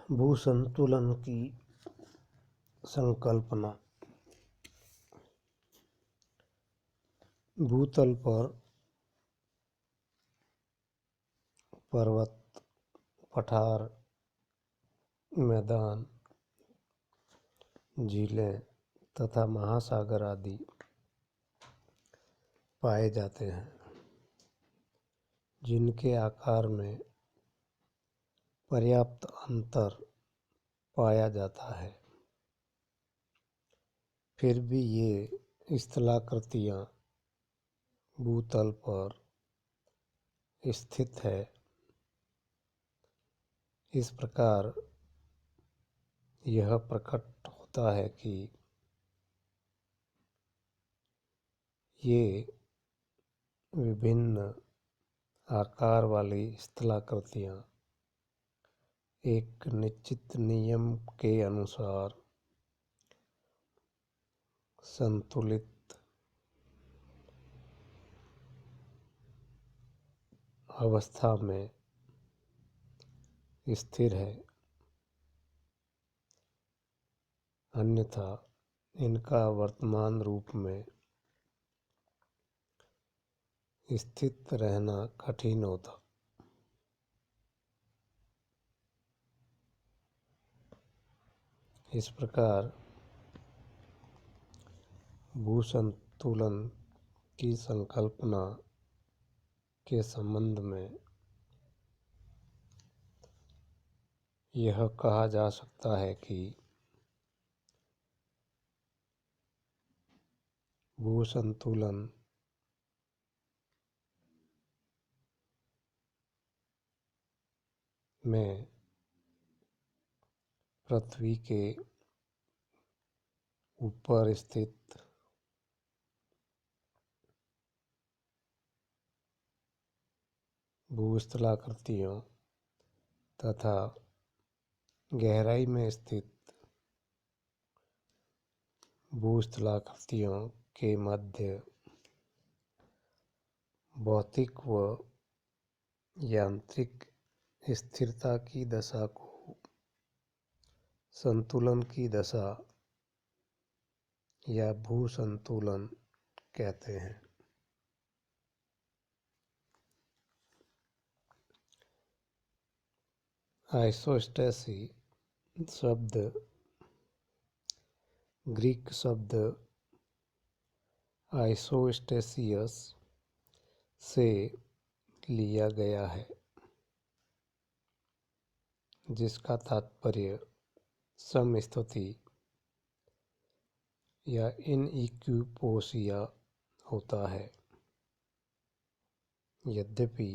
भूसंतुलन की संकल्पना। भूतल पर पर्वत, पठार, मैदान, झीलें तथा महासागर आदि पाए जाते हैं, जिनके आकार में पर्याप्त अंतर पाया जाता है। फिर भी ये स्थलाकृतियाँ भूतल पर स्थित है। इस प्रकार यह प्रकट होता है कि ये विभिन्न आकार वाली स्थलाकृतियाँ एक निश्चित नियम के अनुसार संतुलित अवस्था में स्थिर है, अन्यथा इनका वर्तमान रूप में स्थित रहना कठिन होता। इस प्रकार भूसंतुलन की संकल्पना के संबंध में यह कहा जा सकता है कि भूसंतुलन में पृथ्वी के ऊपर स्थित भूस्थलाकृतियों तथा गहराई में स्थित भूस्थलाकृतियों के मध्य भौतिक व यांत्रिक स्थिरता की दशा को संतुलन की दशा या भूसंतुलन कहते हैं। आइसोस्टेसी शब्द ग्रीक शब्द आइसोस्टेसियस से लिया गया है, जिसका तात्पर्य समस्थिति या इनइक्विपोसिया होता है। यद्यपि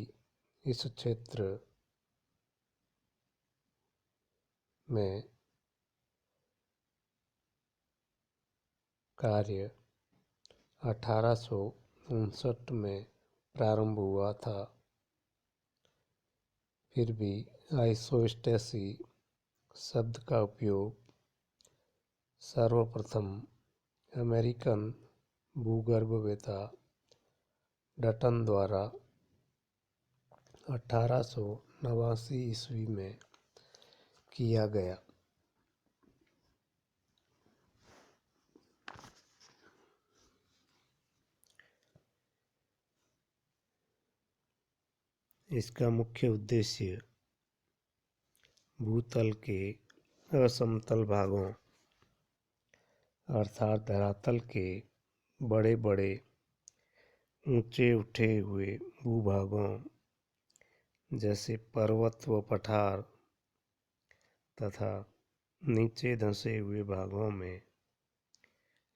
इस क्षेत्र में कार्य 1859 में प्रारंभ हुआ था, फिर भी आइसोस्टेसी शब्द का उपयोग सर्वप्रथम अमेरिकन भूगर्भवेत्ता डटन द्वारा 1889 ईस्वी में किया गया। इसका मुख्य उद्देश्य भूतल के असमतल भागों अर्थात धरातल के बड़े बड़े ऊंचे उठे हुए भूभागों जैसे पर्वत व पठार तथा नीचे धंसे हुए भागों में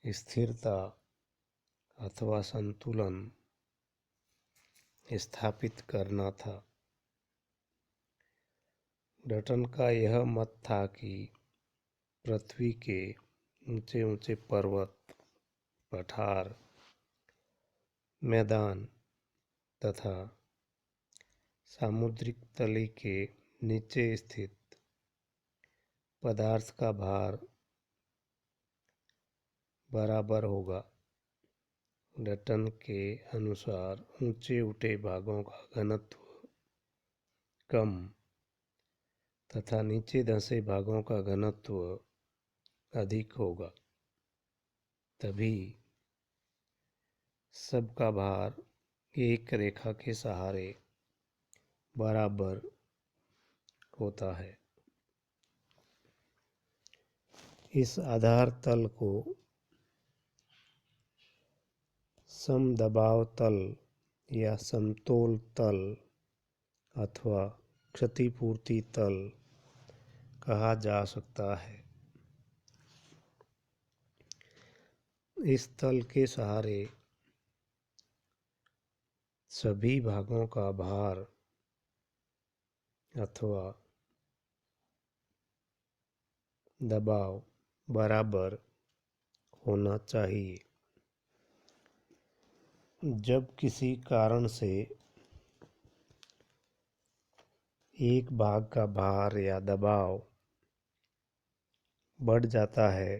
स्थिरता अथवा संतुलन स्थापित करना था। डटन का यह मत था कि पृथ्वी के ऊंचे ऊंचे पर्वत, पठार, मैदान तथा सामुद्रिक तली के नीचे स्थित पदार्थ का भार बराबर होगा। डटन के अनुसार ऊंचे उठे भागों का घनत्व कम तथा नीचे धंसे भागों का घनत्व अधिक होगा, तभी सबका भार एक रेखा के सहारे बराबर होता है। इस आधार तल को समदबाव तल या समतोल तल अथवा क्षतिपूर्ति तल कहा जा सकता है। इस तल के सहारे सभी भागों का भार अथवा दबाव बराबर होना चाहिए। जब किसी कारण से एक भाग का भार या दबाव बढ़ जाता है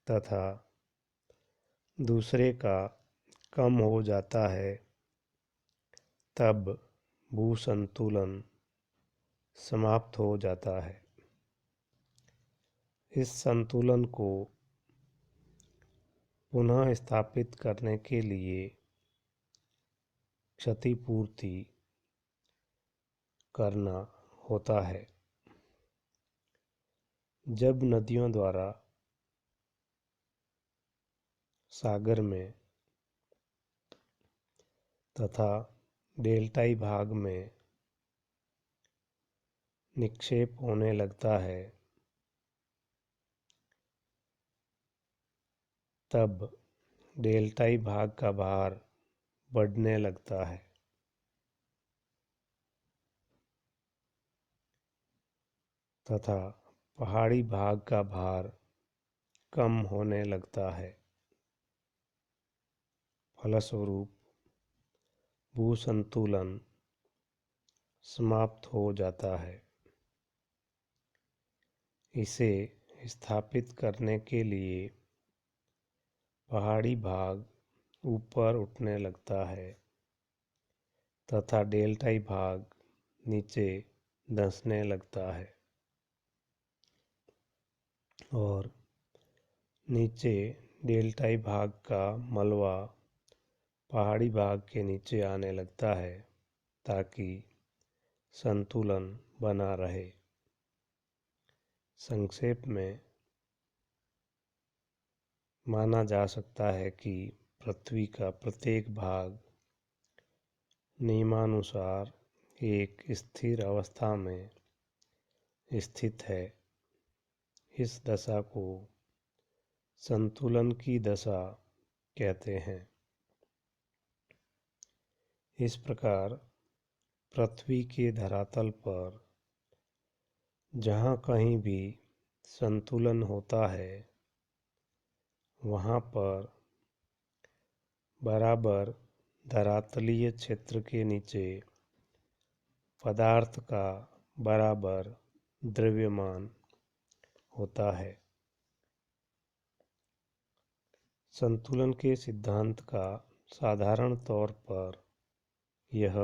तथा दूसरे का कम हो जाता है, तब भू संतुलन समाप्त हो जाता है। इस संतुलन को पुनः स्थापित करने के लिए क्षतिपूर्ति करना होता है। जब नदियों द्वारा सागर में तथा डेल्टाई भाग में निक्षेप होने लगता है, तब डेल्टाई भाग का भार बढ़ने लगता है तथा पहाड़ी भाग का भार कम होने लगता है। फलस्वरूप भू संतुलन समाप्त हो जाता है। इसे स्थापित करने के लिए पहाड़ी भाग ऊपर उठने लगता है तथा डेल्टाई भाग नीचे धंसने लगता है और नीचे डेल्टाई भाग का मलबा पहाड़ी भाग के नीचे आने लगता है ताकि संतुलन बना रहे। संक्षेप में माना जा सकता है कि पृथ्वी का प्रत्येक भाग नियमानुसार एक स्थिर अवस्था में स्थित है। इस दशा को संतुलन की दशा कहते हैं। इस प्रकार पृथ्वी के धरातल पर जहाँ कहीं भी संतुलन होता है, वहाँ पर बराबर धरातलीय क्षेत्र के नीचे पदार्थ का बराबर द्रव्यमान होता है। संतुलन के सिद्धांत का साधारण तौर पर यह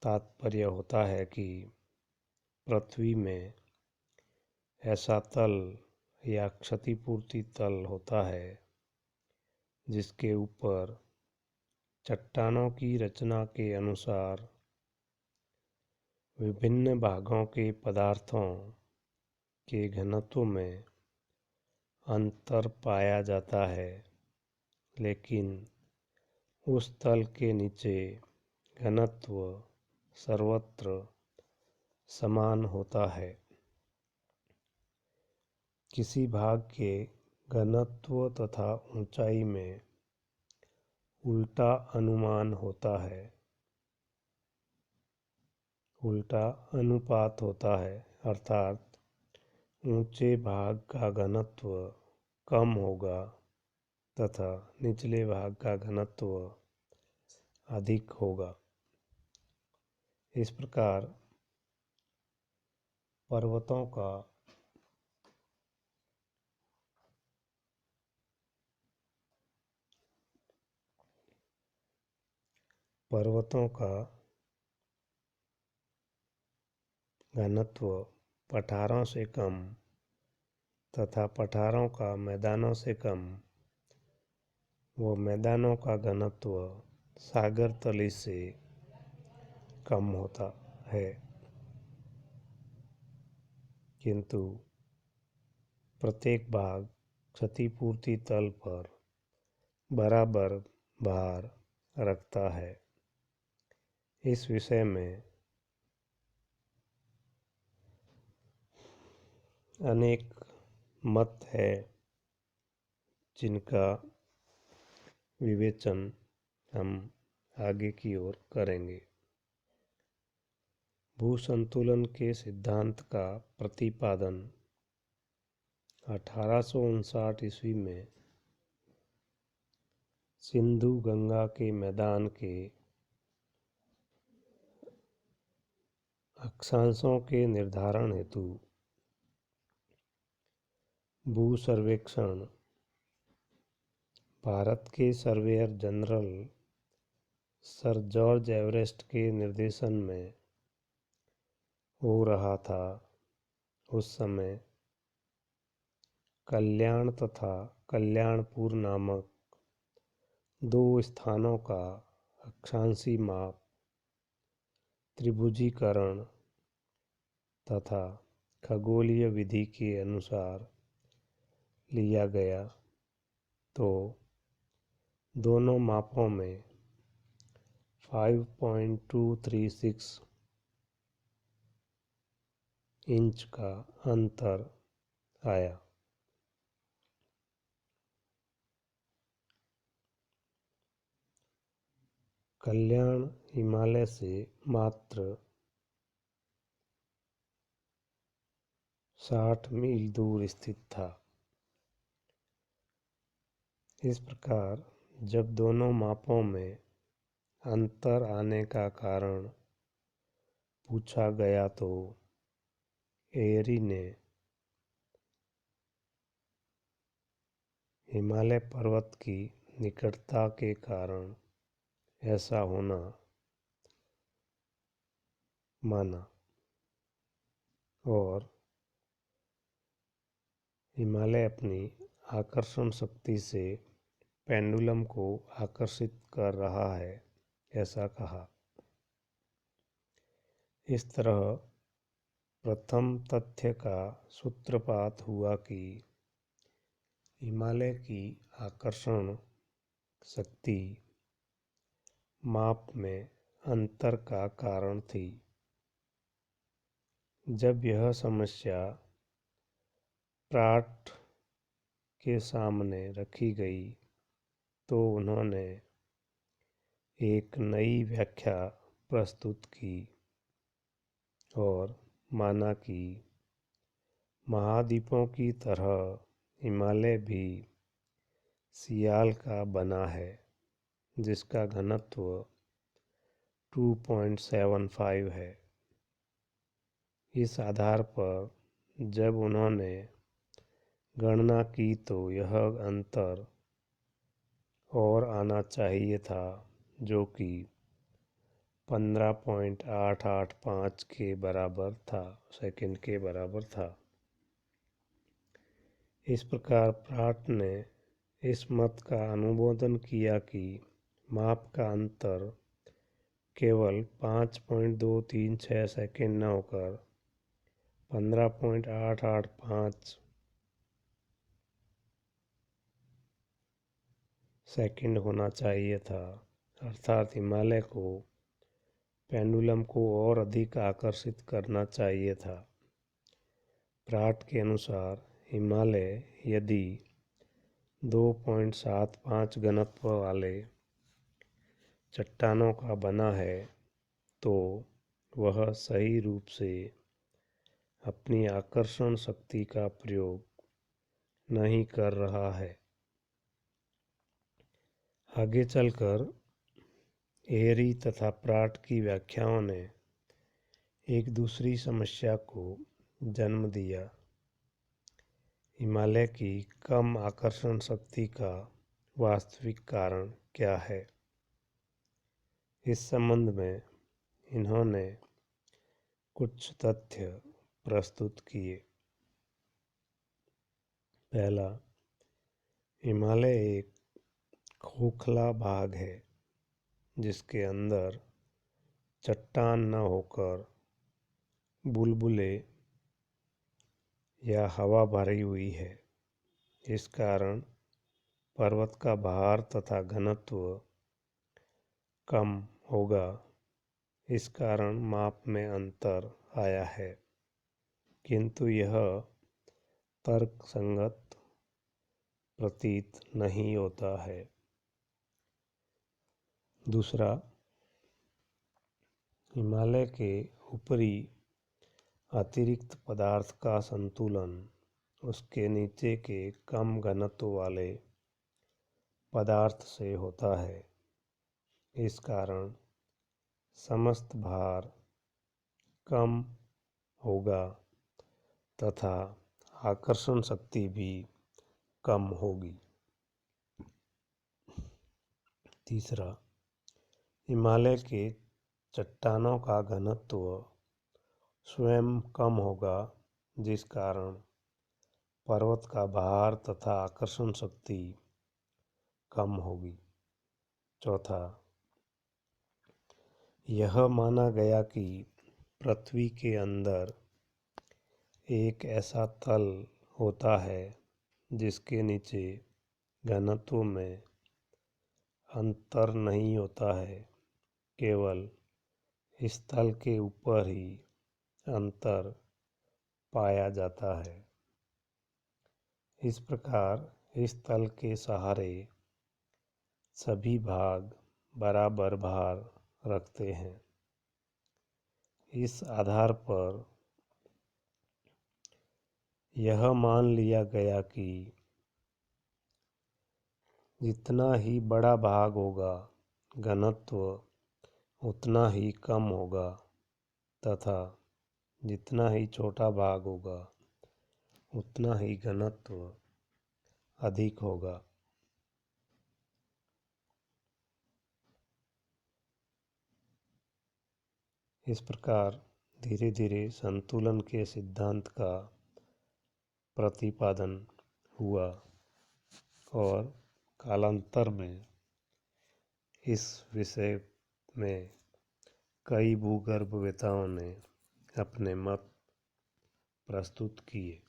तात्पर्य होता है कि पृथ्वी में ऐसा तल या क्षतिपूर्ति तल होता है जिसके ऊपर चट्टानों की रचना के अनुसार विभिन्न भागों के पदार्थों के घनत्व में अंतर पाया जाता है, लेकिन उस तल के नीचे घनत्व सर्वत्र समान होता है। किसी भाग के घनत्व तथा ऊंचाई में उल्टा अनुमान होता है, उल्टा अनुपात होता है, अर्थात ऊंचे भाग का घनत्व कम होगा तथा निचले भाग का घनत्व अधिक होगा। इस प्रकार पर्वतों का घनत्व पठारों से कम तथा पठारों का मैदानों से कम व मैदानों का घनत्व सागर तली से कम होता है, किंतु प्रत्येक भाग क्षतिपूर्ति तल पर बराबर भार रखता है। इस विषय में अनेक मत है जिनका विवेचन हम आगे की ओर करेंगे। भूसंतुलन के सिद्धांत का प्रतिपादन 1859 ईस्वी में सिंधु गंगा के मैदान के अक्षांशों के निर्धारण हेतु भू सर्वेक्षण भारत के surveyor general sir George Everest के निर्देशन में हो रहा था। उस समय कल्याण तथा कल्याणपुर नामक दो स्थानों का अक्षांशी माप त्रिभुजीकरण तथा खगोलीय विधि के अनुसार लिया गया, तो दोनों मापों में 5.236 इंच का अंतर आया। कल्याण हिमालय से मात्र 60 मील दूर स्थित था। इस प्रकार जब दोनों मापों में अंतर आने का कारण पूछा गया तो एरी ने हिमालय पर्वत की निकटता के कारण ऐसा होना माना और हिमालय अपनी आकर्षण शक्ति से पेंडुलम को आकर्षित कर रहा है, ऐसा कहा। इस तरह प्रथम तथ्य का सूत्रपात हुआ कि हिमालय की आकर्षण शक्ति माप में अंतर का कारण थी। जब यह समस्या प्राट के सामने रखी गई तो उन्होंने एक नई व्याख्या प्रस्तुत की और माना कि महाद्वीपों की तरह हिमालय भी सियाल का बना है, जिसका घनत्व 2.75 है। इस आधार पर जब उन्होंने गणना की तो यह अंतर और आना चाहिए था, जो कि 15.885 के बराबर था, सेकंड के बराबर था। इस प्रकार प्राट ने इस मत का अनुमोदन किया कि माप का अंतर केवल 5.236 सेकंड न होकर 15.885 सेकंड होना चाहिए था, अर्थात हिमालय को पेंडुलम को और अधिक आकर्षित करना चाहिए था। प्राट के अनुसार हिमालय यदि 2.75 घनत्व वाले चट्टानों का बना है तो वह सही रूप से अपनी आकर्षण शक्ति का प्रयोग नहीं कर रहा है। आगे चलकर एरी तथा प्राट की व्याख्याओं ने एक दूसरी समस्या को जन्म दिया। हिमालय की कम आकर्षण शक्ति का वास्तविक कारण क्या है? इस संबंध में इन्होंने कुछ तथ्य प्रस्तुत किए। पहला, हिमालय एक खोखला भाग है जिसके अंदर चट्टान न होकर बुलबुले या हवा भरी हुई है। इस कारण पर्वत का भार तथा घनत्व कम होगा। इस कारण माप में अंतर आया है, किंतु यह तर्कसंगत प्रतीत नहीं होता है। दूसरा, हिमालय के ऊपरी अतिरिक्त पदार्थ का संतुलन उसके नीचे के कम घनत्व वाले पदार्थ से होता है। इस कारण समस्त भार कम होगा तथा आकर्षण शक्ति भी कम होगी। तीसरा, हिमालय के चट्टानों का घनत्व स्वयं कम होगा, जिस कारण पर्वत का भार तथा आकर्षण शक्ति कम होगी। चौथा, यह माना गया कि पृथ्वी के अंदर एक ऐसा तल होता है जिसके नीचे घनत्व में अंतर नहीं होता है, केवल इस तल के ऊपर ही अंतर पाया जाता है। इस प्रकार इस तल के सहारे सभी भाग बराबर भार रखते हैं। इस आधार पर यह मान लिया गया कि जितना ही बड़ा भाग होगा, घनत्व उतना ही कम होगा तथा जितना ही छोटा भाग होगा, उतना ही घनत्व अधिक होगा। इस प्रकार धीरे धीरे संतुलन के सिद्धांत का प्रतिपादन हुआ और कालांतर में इस विषय में कई भूगर्भवेताओं ने अपने मत प्रस्तुत किए।